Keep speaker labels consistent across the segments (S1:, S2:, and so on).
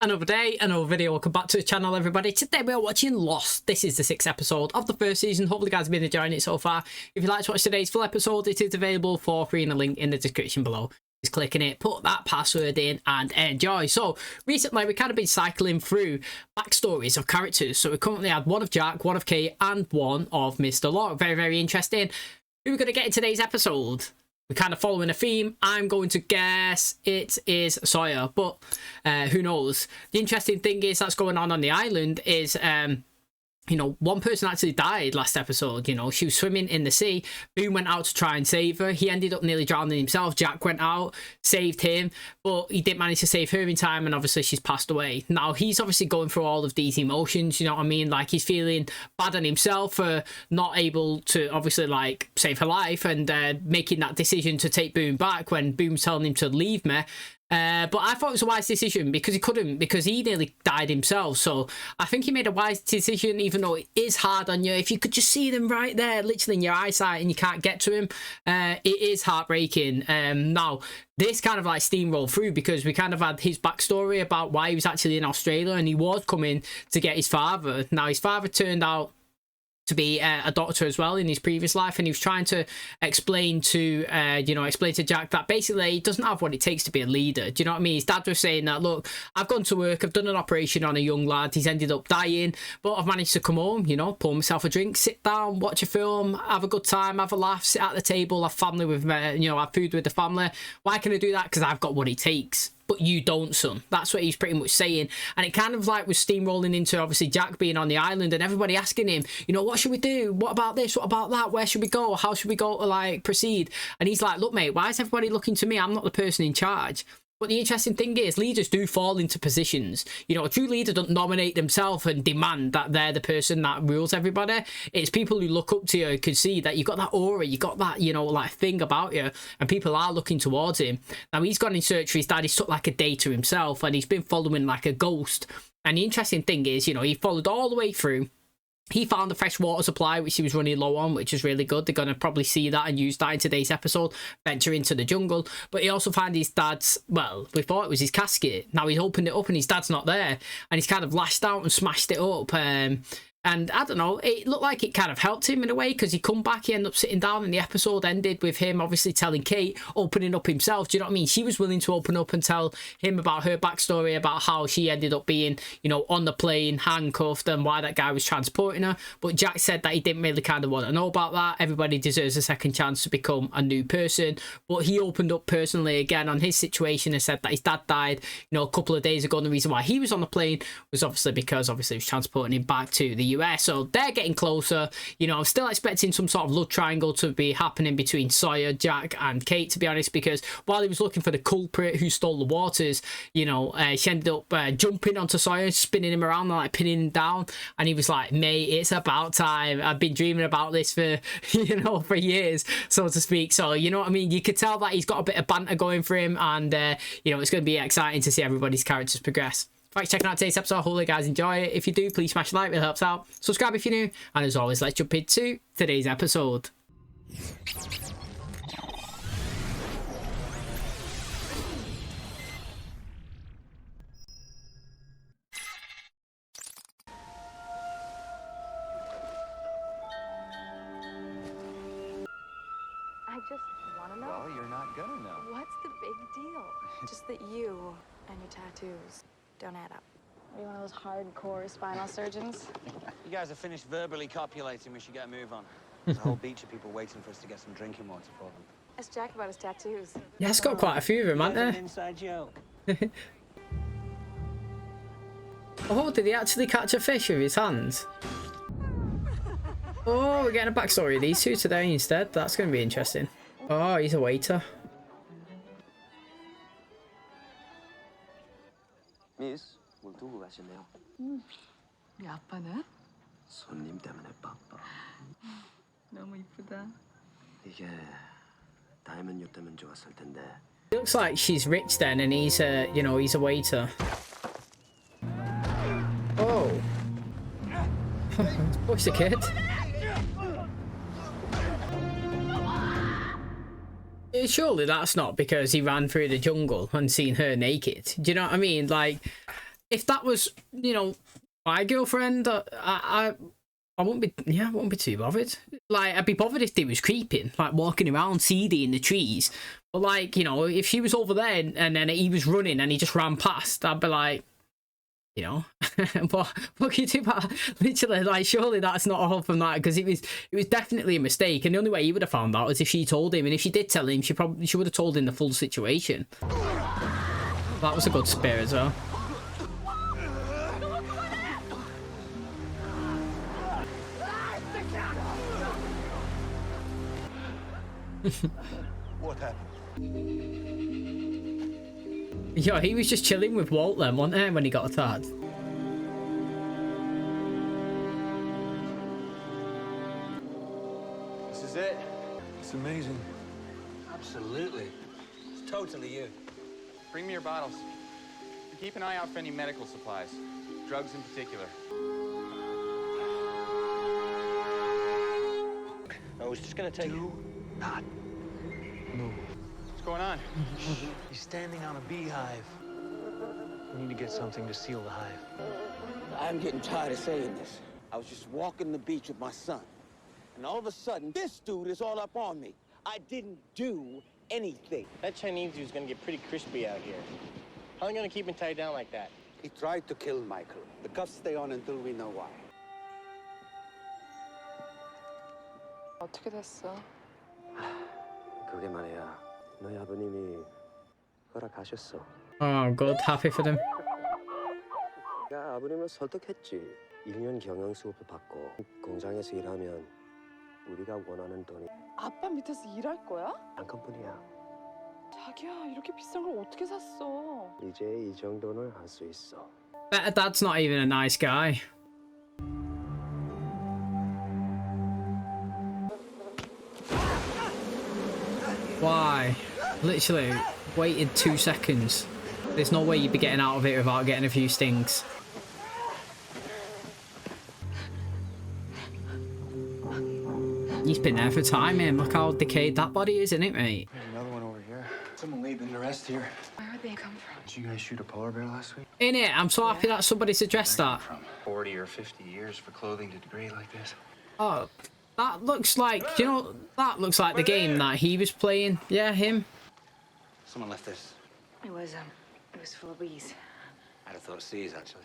S1: Another day, another video. Welcome back to the channel, everybody. Today we are watching Lost. This is the 6th episode of the first season. Hopefully you guys have been enjoying it so far. If you'd like to watch today's full episode, it is available for free in a link in the description below. Just click on it, put that password in and enjoy. So recently we kind of been cycling through backstories of characters. So we currently had one of Jack, one of Kate and one of Mr. Locke. Very interesting. Who we're going to get in today's episode? We're kind of following a theme. I'm going to guess it is Sawyer, but who knows? The interesting thing is that's going on the island is, you know, one person actually died last episode. You know, she was swimming in the sea. Boone went out to try and save her. He ended up nearly drowning himself. Jack went out, saved him, but he didn't manage to save her in time, and obviously she's passed away. Now, he's obviously going through all of these emotions, you know what I mean? Like, he's feeling bad on himself for not able to, obviously, like, save her life and making that decision to take Boone back when Boone's telling him to leave me. But I thought it was a wise decision because he couldn't, because he nearly died himself. So I think he made a wise decision, even though it is hard on you. If you could just see them right there, literally in your eyesight, and you can't get to him, it is heartbreaking. Now, this kind of like steamrolled through because we kind of had his backstory about why he was actually in Australia and he was coming to get his father. Now, his father turned out to be a doctor as well in his previous life, and he was trying to explain to explain to Jack that basically he doesn't have what it takes to be a leader. Do you know what I mean? His dad was saying that, look, I've gone to work, I've done an operation on a young lad, he's ended up dying, but I've managed to come home, you know, pour myself a drink, sit down, watch a film, have a good time, have a laugh, sit at the table, have family with have food with the family. Why can I do that? Because I've got what it takes. But you don't, son. That's what he's pretty much saying. And it kind of like was steamrolling into obviously Jack being on the island and everybody asking him, you know, what should we do? What about this? What about that? Where should we go? How should we go to like proceed? And he's like, look, mate, why is everybody looking to me? I'm not the person in charge. But the interesting thing is, leaders do fall into positions. You know, a true leader doesn't nominate themselves and demand that they're the person that rules everybody. It's people who look up to you can see that you've got that aura, you got that, you know, like thing about you, and people are looking towards him. Now, he's gone in search for his dad. He's took like a day to himself, and he's been following like a ghost. And the interesting thing is, you know, he followed all the way through. He found a fresh water supply, which he was running low on, which is really good. They're going to probably see that and use that in today's episode, venture into the jungle. But he also found his dad's, well, we thought it was his casket. Now he's opened it up and his dad's not there. And he's kind of lashed out and smashed it up. And I don't know, it looked like it kind of helped him in a way because he come back, he ended up sitting down, and the episode ended with him obviously telling Kate, opening up himself. Do you know what I mean? She was willing to open up and tell him about her backstory, about how she ended up being, you know, on the plane, handcuffed, and why that guy was transporting her. But Jack said that he didn't really kind of want to know about that. Everybody deserves a second chance to become a new person. But he opened up personally again on his situation and said that his dad died, you know, a couple of days ago. And the reason why he was on the plane was obviously because he was transporting him back to the US. So they're getting closer. You know, I'm still expecting some sort of love triangle to be happening between Sawyer, Jack and Kate, to be honest, because while he was looking for the culprit who stole the waters, you know, she ended up jumping onto Sawyer, spinning him around, like pinning him down, and he was like, mate, it's about time. I've been dreaming about this for, you know, for years, so to speak. So, you know what I mean? You could tell that he's got a bit of banter going for him, and, you know, it's going to be exciting to see everybody's characters progress. Thanks for checking out today's episode. Hopefully you guys enjoy it. If you do, please smash a like, it helps out. Subscribe if you're new. And as always, let's jump into today's episode.
S2: I just want to know.
S3: Well, you're not gonna know.
S2: What's the big deal? Just that you and your tattoos don't add up. Are you one of those hardcore spinal surgeons?
S4: You guys are finished verbally copulating. We should get a move on. There's a whole beach of people waiting for us to get some drinking water for them.
S2: Ask Jack about his tattoos.
S1: Yeah, it's got quite a few of them, hasn't
S4: An
S1: there?
S4: inside joke.
S1: Oh, did he actually catch a fish with his hands? Oh, we're getting a backstory of these two today instead. That's going to be interesting. Oh, he's a waiter.
S5: 미스, 뭘 두고 가시네요?
S6: 우리 아빠는?
S5: 손님 때문에 바빠.
S6: 너무 이쁘다.
S5: 이게 다이먼 유 때문에 좋았을 텐데.
S1: Looks like she's rich then, and he's you know, he's a waiter. Oh. Push the kid. Surely that's not because he ran through the jungle and seen her naked. Do you know what I mean? Like, if that was, you know, my girlfriend, I wouldn't be, yeah, I wouldn't be too bothered. Like, I'd be bothered if they was creeping, like walking around seedy in the trees. But like, you know, if she was over there and then he was running and he just ran past, I'd be like, you know, what can you do about that? Literally, like, surely that's not all from that, because it was definitely a mistake, and the only way he would have found out was if she told him, and if she did tell him, she would have told him the full situation. That was a good spear as well.
S3: What happened?
S1: Yo, he was just chilling with Walt then, wasn't he, when he got attacked?
S3: This is it. It's amazing.
S4: Absolutely. It's totally you.
S7: Bring me your bottles. And keep an eye out for any medical supplies, drugs in particular.
S4: I was just gonna take
S3: Do not move.
S7: What's going on?
S3: He's standing on a beehive. We need to get something to seal the hive.
S8: I'm getting tired of saying this. I was just walking the beach with my son, and all of a sudden, this dude is all up on me. I didn't do anything.
S9: That Chinese dude's gonna get pretty crispy out here. How are you gonna keep him tied down like that?
S8: He tried to kill Michael. The cuffs stay on until we know why.
S6: 어떻게 됐어?
S5: 그게 말이야. 너희 아버님이 허락하셨어.
S1: Oh, good. Happy for them.
S5: 야, 아버님을 설득했지. 1년 경영 수업을 받고 공장에서 일하면 우리가 원하는 돈이
S6: 아빠 밑에서 일할 거야?
S5: 한 칸뿐이야.
S6: 자기야, 이렇게 비싼 걸 어떻게 샀어?
S5: 이제 이 정도는 할 수 있어.
S1: Better Dad's not even a nice guy. Why? Literally waited 2 seconds. There's no way you'd be getting out of it without getting a few stings. He's been there for time, man. Look how decayed that body is, isn't it, mate?
S3: There's another one over here. Someone laid them to rest here.
S6: Where'd they come from?
S3: Did you guys shoot a polar bear last week?
S1: In it, I'm so happy that somebody's addressed that.
S3: From 40 or 50 years for clothing to degrade like this.
S1: Oh, that looks like, you know, that looks like the game that he was playing. Yeah, him.
S4: Someone left this.
S2: It was full of bees.
S4: I'd have thought C's, actually.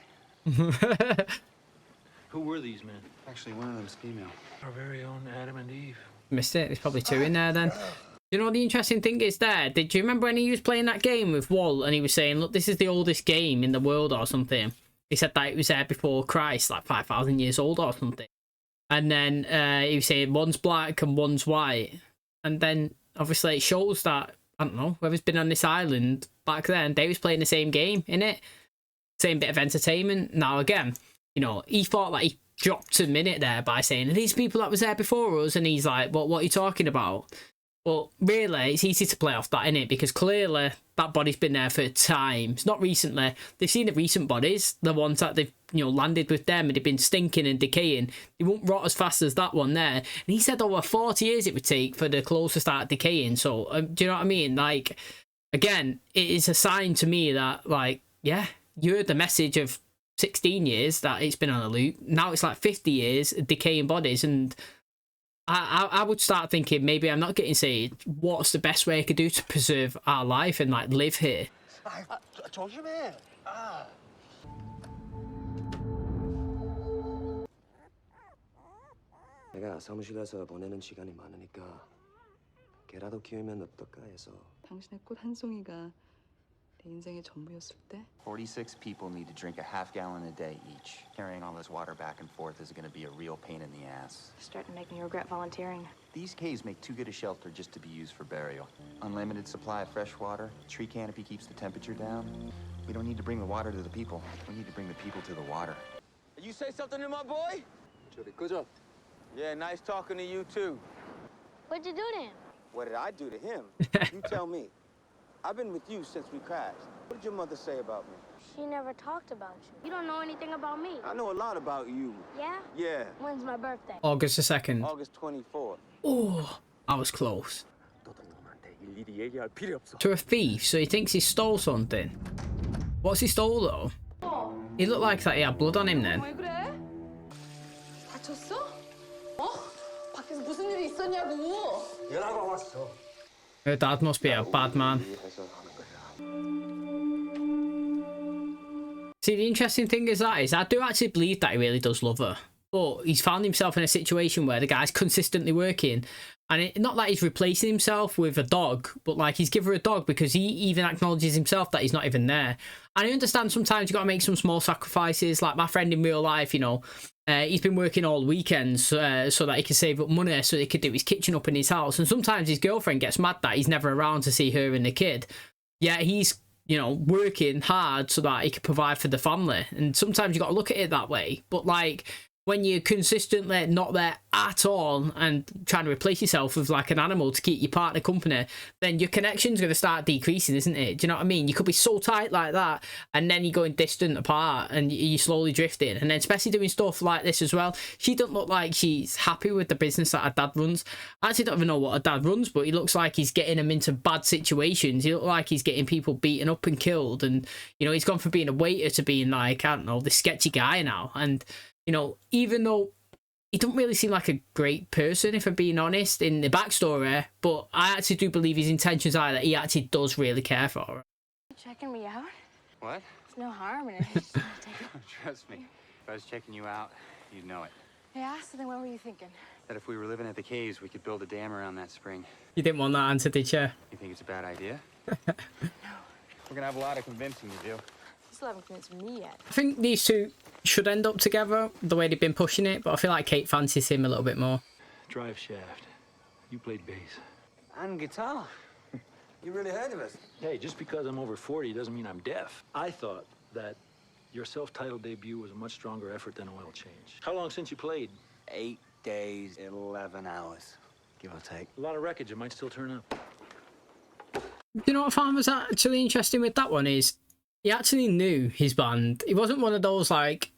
S3: Who were these men? Actually, one of them's female. Our very own Adam and Eve.
S1: Missed it. There's probably 2 in there then. You know, the interesting thing is there, did you remember when he was playing that game with Walt and he was saying, look, this is the oldest game in the world or something? He said that it was there before Christ, like 5,000 years old or something. And then he was saying one's black and one's white. And then obviously it shows that, I don't know, whoever's been on this island back then, they was playing the same game, innit? Same bit of entertainment. Now again, you know, he thought that he dropped a minute there by saying, are these people that was there before us? And he's like, what are you talking about? But really, it's easy to play off that, innit? Because clearly that body's been there for time. It's not recently. They've seen the recent bodies, the ones that they've, you know, landed with them and they've been stinking and decaying. They won't rot as fast as that one there. And he said over 40 years it would take for the clothes to start decaying. So, do you know what I mean? Like, again, it is a sign to me that, like, yeah, you heard the message of 16 years that it's been on a loop. Now it's like 50 years of decaying bodies, and I would start thinking, maybe I'm not getting saved. What's the best way I could do to preserve our life and like live here?
S8: I told you, man.
S5: 내가 사무실에서 보내는 시간이 많으니까 개라도 키우면 어떨까 해서.
S6: 당신의 꽃 한 송이가 내 인생의 전부였을 때
S7: 46 people need to drink a half gallon a day each. Carrying all this water back and forth is going to be a real pain in the ass.
S2: Starting to make me regret volunteering.
S7: These caves make too good a shelter just to be used for burial. Unlimited supply of fresh water. Tree canopy keeps the temperature down. We don't need to bring the water to the people. We need to bring the people to the water.
S8: You say something to my boy?
S5: Good job.
S8: Yeah, nice talking to you too.
S2: What'd you do to him?
S8: What did I do to him? You tell me. I've been with you since we crashed. What did your mother say about me?
S2: She never talked about you. You don't know anything about me.
S8: I know a lot about you.
S2: Yeah?
S8: Yeah.
S2: When's my birthday?
S1: August the 2nd.
S8: August 24th.
S1: Oh, I was close.
S5: 너도 놈한테 일일이 얘기할 필요 없어.
S1: To a thief, so he thinks he stole something. What's he stole though? He looked like that he had blood on him then.
S6: 왜 그래? 다쳤어? 어? 밖에서 무슨 일이 있었냐고.
S5: 연락이 왔어.
S1: Her dad must be a bad man. See, the interesting thing is I do actually believe that he really does love her. But he's found himself in a situation where the guy's consistently working. And not that he's replacing himself with a dog, but like he's given her a dog because he even acknowledges himself that he's not even there. And I understand sometimes you got to make some small sacrifices. Like my friend in real life, you know, he's been working all weekends so that he can save up money so he could do his kitchen up in his house. And sometimes his girlfriend gets mad that he's never around to see her and the kid. Yeah, he's, you know, working hard so that he can provide for the family. And sometimes you got to look at it that way. But like, when you're consistently not there at all and trying to replace yourself with like an animal to keep your partner company, then your connection's going to start decreasing, isn't it? Do you know what I mean? You could be so tight like that and then you're going distant apart and you're slowly drifting. And then especially doing stuff like this as well. She doesn't look like she's happy with the business that her dad runs. I actually don't even know what her dad runs, but he looks like he's getting them into bad situations. He looks like he's getting people beaten up and killed. And, you know, he's gone from being a waiter to being like, I don't know, this sketchy guy now. And, you know, even though he don't really seem like a great person, if I'm being honest, in the backstory, but I actually do believe his intentions are that he actually does really care for her.
S2: Checking me out?
S4: What?
S2: There's no harm in it. Just wanna take it.
S7: Trust me, if I was checking you out, you'd know it.
S2: Yeah, so then what were you thinking?
S7: That if we were living at the caves, we could build a dam around that spring.
S1: You didn't want that answer, did you?
S7: You think it's a bad idea?
S2: No.
S7: We're gonna have a lot of convincing to do.
S2: You still haven't convinced me yet.
S1: I think these two should end up together, the way they've been pushing it, but I feel like Kate fancies him a little bit more.
S3: Drive shaft. You played bass.
S8: And guitar. You really heard of us?
S3: Hey, just because I'm over 40 doesn't mean I'm deaf. I thought that your self-titled debut was a much stronger effort than oil change. How long since you played?
S4: 8 days, 11 hours, give or take.
S3: A lot of wreckage. It might still turn up.
S1: You know what I found was actually interesting with that one is he actually knew his band. He wasn't one of those like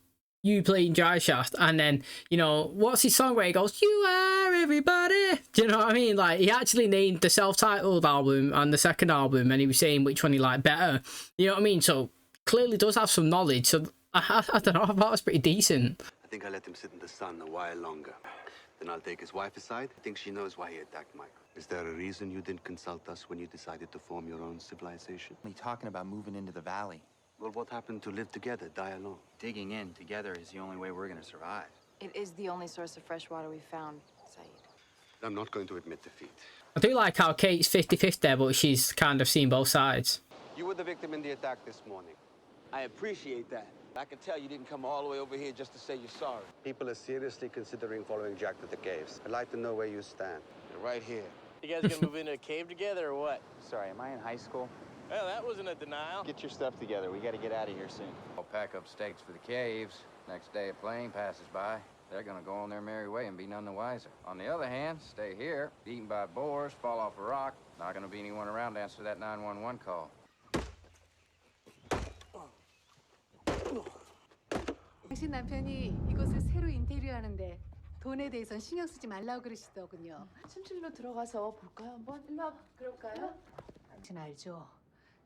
S1: you playing Dry Shaft and then, you know, what's his song where he goes, "You are everybody." Do you know what I mean? Like he actually named the self-titled album and the second album and he was saying which one he liked better. You know what I mean? So clearly does have some knowledge. So I don't know, I thought it was pretty decent.
S5: I think I let him sit in the sun a while longer. Then I'll take his wife aside. I think she knows why he attacked Michael. Is there a reason you didn't consult us when you decided to form your own civilization?
S7: We're talking about moving into the valley.
S5: Well, what happened to live together, die alone?
S7: Digging in together is the only way we're gonna survive.
S2: It is the only source of fresh water we've found, Saeed.
S5: I'm not going to admit defeat.
S1: I do like how Kate's 50-50 there, but she's kind of seen both sides.
S5: You were the victim in the attack this morning.
S8: I appreciate that. I can tell you didn't come all the way over here just to say you're sorry.
S5: People are seriously considering following Jack to the caves. I'd like to know where you stand.
S8: You're right here.
S9: You guys gonna move into a cave together or what?
S7: Sorry, am I in high school?
S9: Well, that wasn't a denial.
S7: Get your stuff together. We gotta get out of here soon.
S10: I'll pack up stakes for the caves. Next day a plane passes by. They're gonna go on their merry way and be none the wiser. On the other hand, stay here, eaten by boars, fall off a rock. Not gonna be anyone around to answer that 911 call.
S11: 당신 남편이 이곳을 새로 인테리어하는데 돈에 대해선 신경 쓰지 말라고 그러시더군요.
S6: 침실로 들어가서 볼까요? 한번 일로 와봐. 그럴까요?
S11: 당신 알죠?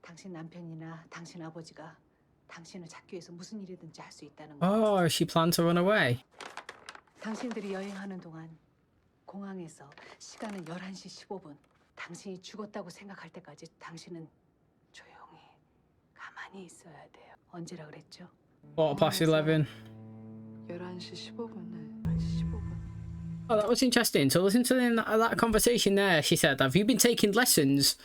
S11: 당신 남편이나 당신 아버지가 당신을 찾기 위해서 무슨 일이든지 할 수 있다는 거.
S1: Oh, she planned to run away.
S11: 당신들이 여행하는 동안 공항에서 시간은 11시 15분. 당신이 죽었다고 생각할 때까지 당신은 조용히 가만히 있어야 돼요. 언제라 그랬죠?
S1: 11:15.
S6: 11시 15분에 11시 15분.
S1: Oh, that was interesting. So listen to that conversation there. She said, "Have you been taking lessons?"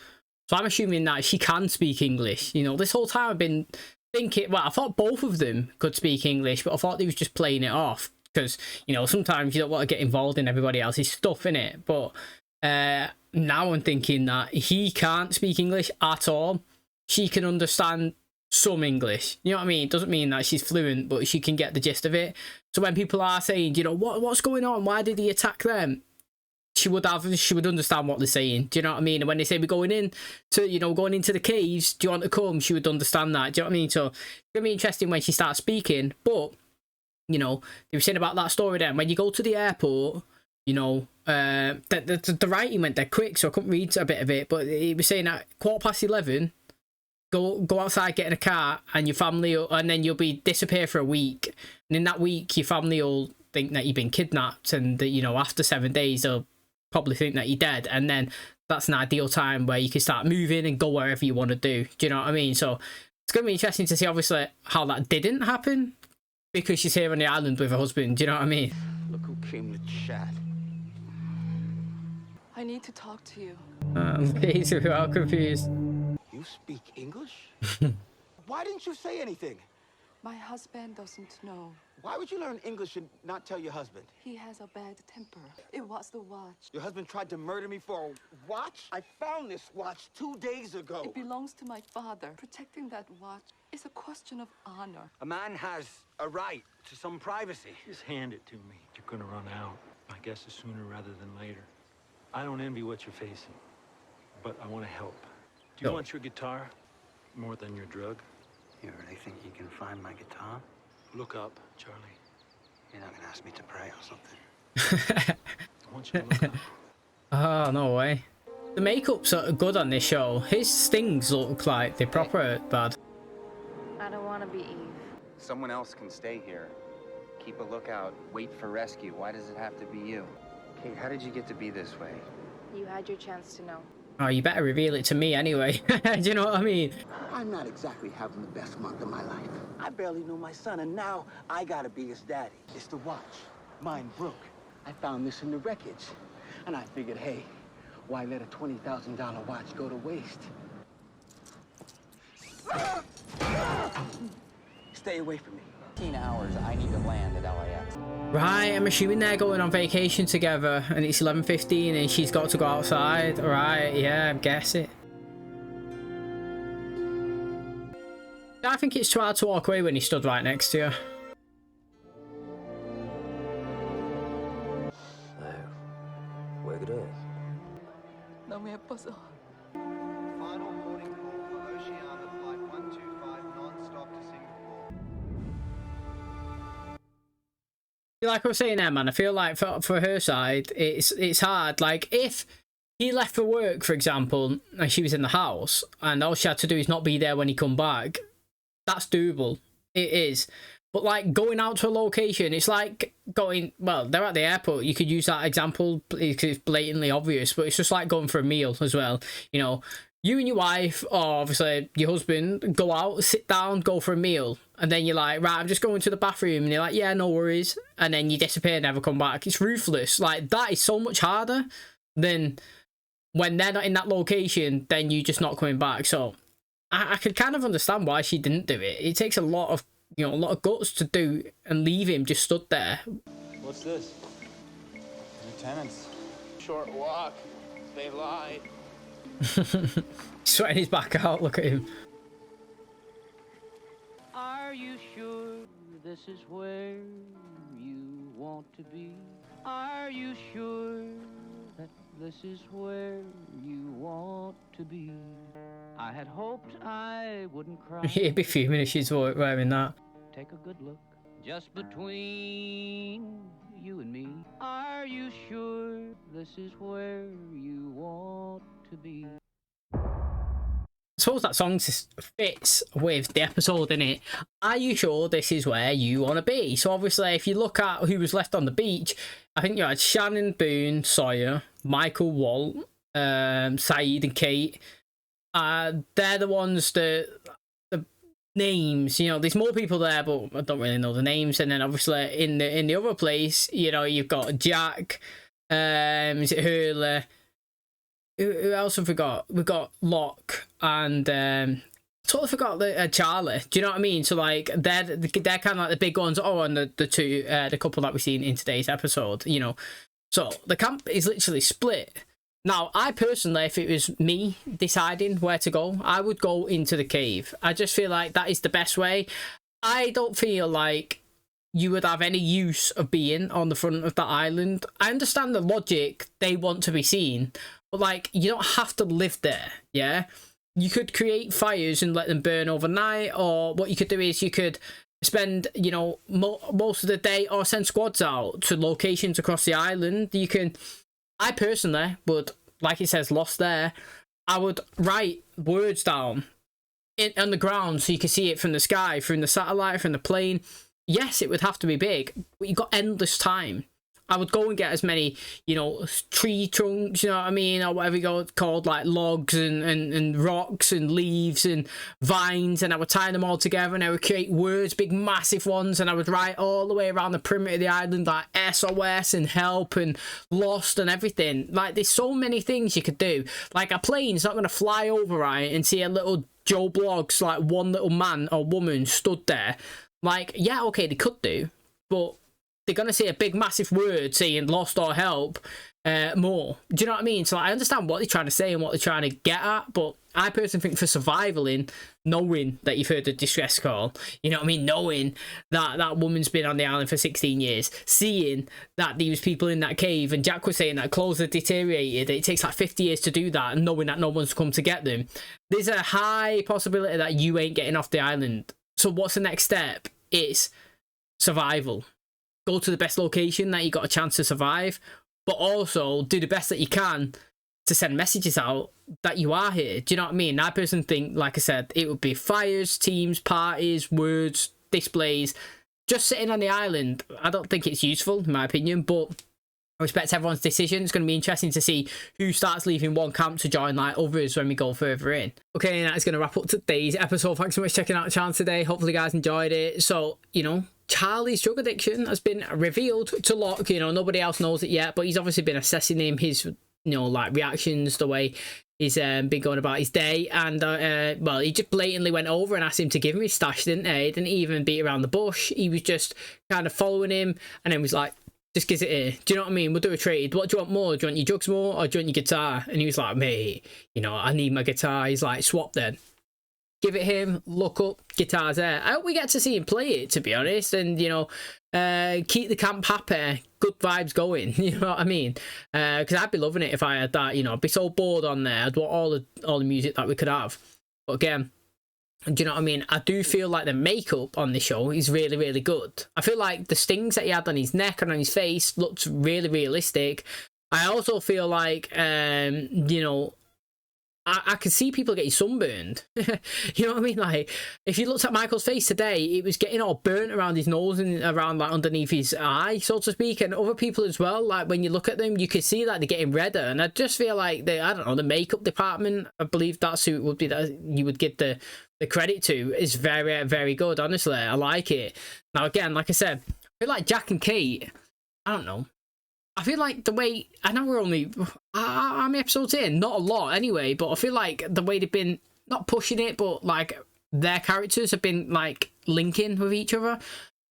S1: So I'm assuming that she can speak English. You know, this whole time I've been thinking, well, I thought both of them could speak English, but I thought they was just playing it off. Because, you know, sometimes you don't want to get involved in everybody else's stuff, innit? But now I'm thinking that he can't speak English at all. She can understand some English. You know what I mean? It doesn't mean that she's fluent, but she can get the gist of it. So when people are saying, you know, what's going on? Why did he attack them? She would understand what they're saying. Do you know what I mean? And when they say we're going in to, you know, going into the caves, do you want to come? She would understand that. Do you know what I mean? So it's gonna be interesting when she starts speaking. But, you know, they were saying about that story then. When you go to the airport, you know, the writing went dead quick, so I couldn't read a bit of it. But he was saying at 11:15, go outside, get in a car, and your family, and then you'll be disappear for a week. And in that week, your family will think that you've been kidnapped, and that, you know, after 7 days, they'll probably think that you're dead. And then that's an ideal time where you can start moving and go wherever you want to do. Do you know what I mean? So it's going to be interesting to see, obviously, how that didn't happen, because she's here on the island with her husband. Do you know what I mean?
S8: Look who came to chat.
S6: I need to talk to you.
S1: He's well confused.
S8: You speak English? Why didn't you say anything?
S6: My husband doesn't know.
S8: Why would you learn English and not tell your husband?
S6: He has a bad temper. It was the watch.
S8: Your husband tried to murder me for a watch? I found this watch 2 days ago.
S6: It belongs to my father. Protecting that watch is a question of honor.
S8: A man has a right to some privacy.
S3: Just hand it to me. You're gonna run out. My guess is sooner rather than later. I don't envy what you're facing, but I want to help. Do you want your guitar more than your drug?
S8: You really think you can find my guitar?
S3: Look up, Charlie.
S8: You're not gonna ask me to pray or something.
S3: I want you to look up.
S1: Oh, no way. The makeup's good on this show. His stings look like they're proper bad.
S2: I don't want to be Eve.
S7: Someone else can stay here. Keep a lookout. Wait for rescue. Why does it have to be you? Kate, how did you get to be this way?
S2: You had your chance to know.
S1: Oh, you better reveal it to me anyway. Do you know what I mean?
S8: I'm not exactly having the best month of my life. I barely knew my son, and now I gotta be his daddy. It's the watch. Mine broke. I found this in the wreckage. And I figured, hey, why let a $20,000 watch go to waste? Stay away from me.
S7: 15 hours, I need to land at LAX.
S1: Right, I'm assuming they're going on vacation together, and it's 11:15 and she's got to go outside. Right, yeah, I guess it. I think it's too hard to walk away when he stood right next to you.
S12: 왜 그래?
S6: 너무 예뻐서.
S13: Final boarding call for Oceania Flight 125 non-stop to Singapore.
S1: Like I was saying there, man, I feel like for her side, it's hard. Like, if he left for work, for example, and she was in the house, and all she had to do is not be there when he come back, that's doable. It is. But, like, going out to a location, it's like going... Well, they're at the airport. You could use that example because it's blatantly obvious, but it's just like going for a meal as well. You know, you and your wife, or obviously your husband, go out, sit down, go for a meal. And then you're like, right, I'm just going to the bathroom. And you're like, yeah, no worries. And then you disappear, never come back. It's ruthless. Like, that is so much harder than when they're not in that location, then you just not coming back. So I could kind of understand why she didn't do it. It takes a lot of, you know, a lot of guts to do and leave him just stood there.
S4: What's this? Lieutenants. Short walk. They lied.
S1: Sweating his back out. Look at him.
S14: Are you sure this is where you want to be? Are you sure that this is where you want to be? I had hoped I wouldn't cry.
S1: He'd be fuming if she's wearing that.
S14: Take a good look, just between you and me. Are you sure this is where you want to be?
S1: I suppose that song fits with the episode, innit? Are you sure this is where you want to be? So obviously, if you look at who was left on the beach, I think you had Shannon, Boone, Sawyer, Michael, Walt, Saeed and Kate. They're the ones that... the names, you know, there's more people there, but I don't really know the names. And then obviously in the other place, you know, you've got Jack, is it Hurley? Who else have we got? We've got Locke and totally forgot the Charlie. Do you know what I mean? So like they're kind of like the big ones. Oh, and the couple that we've seen in today's episode. You know, so the camp is literally split. Now, I personally, if it was me deciding where to go, I would go into the cave. I just feel like that is the best way. I don't feel like you would have any use of being on the front of that island. I understand the logic, they want to be seen, but like, you don't have to live there, yeah? You could create fires and let them burn overnight, or what you could do is you could spend, you know, most of the day, or send squads out to locations across the island. You can... I personally would, like it says, lost there, I would write words down on the ground so you can see it from the sky, from the satellite, from the plane, yes, it would have to be big, but you've got endless time. I would go and get as many, you know, tree trunks, you know what I mean, or whatever you go called, like logs and rocks and leaves and vines, and I would tie them all together, and I would create words, big massive ones, and I would write all the way around the perimeter of the island, like SOS and help and lost and everything. Like, there's so many things you could do. Like, a plane's not going to fly over, right, and see a little Joe Bloggs, like one little man or woman stood there. Like, yeah, okay, they could do, but they're going to see a big massive word saying lost or help more. Do you know what I mean? So I understand what they're trying to say and what they're trying to get at, but I personally think for surviving, knowing that you've heard the distress call, you know what I mean, knowing that that woman's been on the island for 16 years, seeing that there was people in that cave, and Jack was saying that clothes are deteriorated, it takes like 50 years to do that, and knowing that no one's come to get them, there's a high possibility that you ain't getting off the island. So what's the next step? It's survival. Go to the best location that you got a chance to survive, but also do the best that you can to send messages out that you are here. Do you know what I mean? I personally think, like I said, it would be fires, teams, parties, words, displays. Just sitting on the island, I don't think it's useful, in my opinion, but I respect everyone's decision. It's going to be interesting to see who starts leaving one camp to join like others when we go further in. Okay, and that is going to wrap up today's episode. Thanks so much for checking out the channel today. Hopefully you guys enjoyed it. So, you know, Charlie's drug addiction has been revealed to Locke. You know, nobody else knows it yet, but he's obviously been assessing him, his, you know, like reactions, the way he's been going about his day, and well, he just blatantly went over and asked him to give him his stash, didn't he? He didn't even beat around the bush. He was just kind of following him, and then was like, just give it here. Do you know what I mean? We'll do a trade. What do you want more? Do you want your drugs more, or do you want your guitar? And he was like, mate, you know, I need my guitar. He's like, swap then. Give it him, look up, guitar's there. I hope we get to see him play it, to be honest, and, you know, keep the camp happy, good vibes going, you know what I mean? Because I'd be loving it if I had that, you know, I'd be so bored on there. I'd want all the music that we could have. But again, do you know what I mean? I do feel like the makeup on the show is really, really good. I feel like the stings that he had on his neck and on his face looked really realistic. I also feel like, you know, I could see people getting sunburned. You know what I mean? Like, if you looked at Michael's face today, it was getting all burnt around his nose and around, like, underneath his eye, so to speak. And other people as well, like, when you look at them, you can see that they're getting redder. And I just feel like, I don't know, the makeup department, I believe that's who it would be that you would give the credit to, is very, very good, honestly. I like it. Now, again, like I said, I feel like Jack and Kate, I don't know, I feel like the way, I know we're only, how many episodes in? Not a lot anyway, but I feel like the way they've been, not pushing it, but like their characters have been like linking with each other. I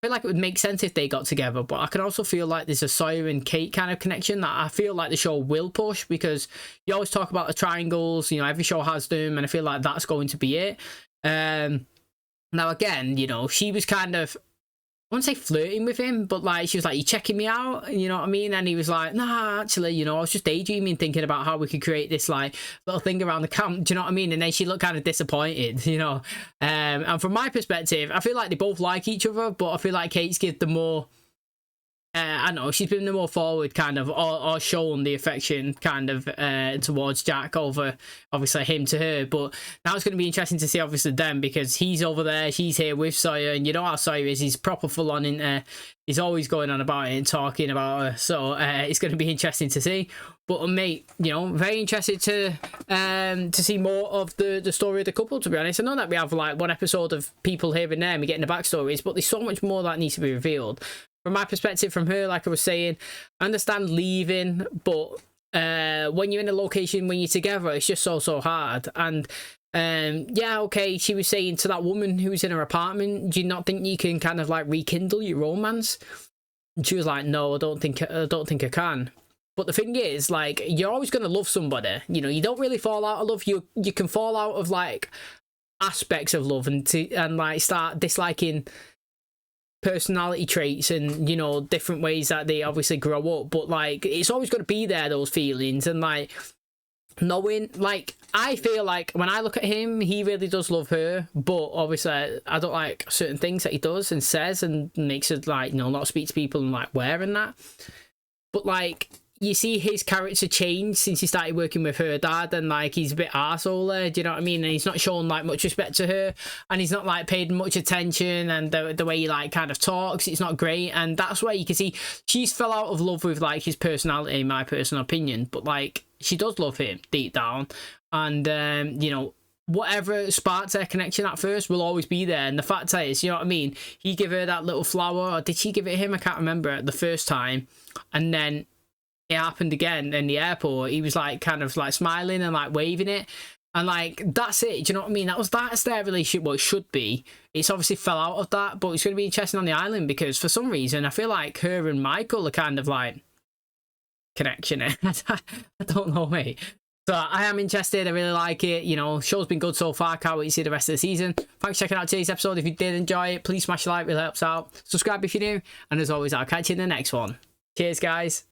S1: feel like it would make sense if they got together, but I can also feel like there's a Sawyer and Kate kind of connection that I feel like the show will push, because you always talk about the triangles, you know, every show has them, and I feel like that's going to be it. Now again, you know, she was kind of, I wouldn't say flirting with him, but like she was like, you checking me out, you know what I mean? And he was like, nah, actually, you know, I was just daydreaming, thinking about how we could create this like little thing around the camp, do you know what I mean? And then she looked kind of disappointed, you know. And from my perspective, I feel like they both like each other, but I feel like Kate's give the more, I don't know, she's been the more forward kind of, or shown the affection kind of towards Jack over obviously him to her. But now it's going to be interesting to see obviously them, because he's over there, she's here with Sawyer, and you know how Sawyer is, he's proper full on in there. He's always going on about it and talking about her, so it's going to be interesting to see. But mate, you know, very interested to see more of the story of the couple, to be honest. I know that we have like one episode of people here and there and we're getting the backstories, but there's so much more that needs to be revealed. From my perspective, from her, like I was saying, I understand leaving, but when you're in a location, when you're together, it's just so hard. And yeah, okay, she was saying to that woman who's in her apartment, do you not think you can kind of like rekindle your romance? And she was like, no, I don't think I can. But the thing is, like, you're always going to love somebody. You know, you don't really fall out of love. You can fall out of like aspects of love and like start disliking personality traits and, you know, different ways that they obviously grow up, but like it's always going to be there, those feelings. And like knowing, like, I feel like when I look at him, he really does love her, but obviously I don't like certain things that he does and says and makes it like, you know, not speak to people and like wearing that. But like you see his character change since he started working with her dad, and like he's a bit arsehole, do you know what I mean? And he's not shown like much respect to her, and he's not like paid much attention, and the way he like kind of talks, it's not great. And that's where you can see she's fell out of love with like his personality, in my personal opinion, but like she does love him deep down. And you know, whatever sparked their connection at first will always be there. And the fact is, you know what I mean, he gave her that little flower, or did she give it him? I can't remember, the first time. And then it happened again in the airport. He was like kind of like smiling and like waving it, and like that's it. Do you know what I mean? That's their relationship, what it should be. It's obviously fell out of that, but it's going to be interesting on the island, because for some reason I feel like her and Michael are kind of like connection. I don't know, mate. So I am interested. I really like it. You know, show's been good so far. Can't wait to see the rest of the season. Thanks for checking out today's episode. If you did enjoy it, please smash a like, really helps out. Subscribe if you're new, and as always, I'll catch you in the next one. Cheers, guys.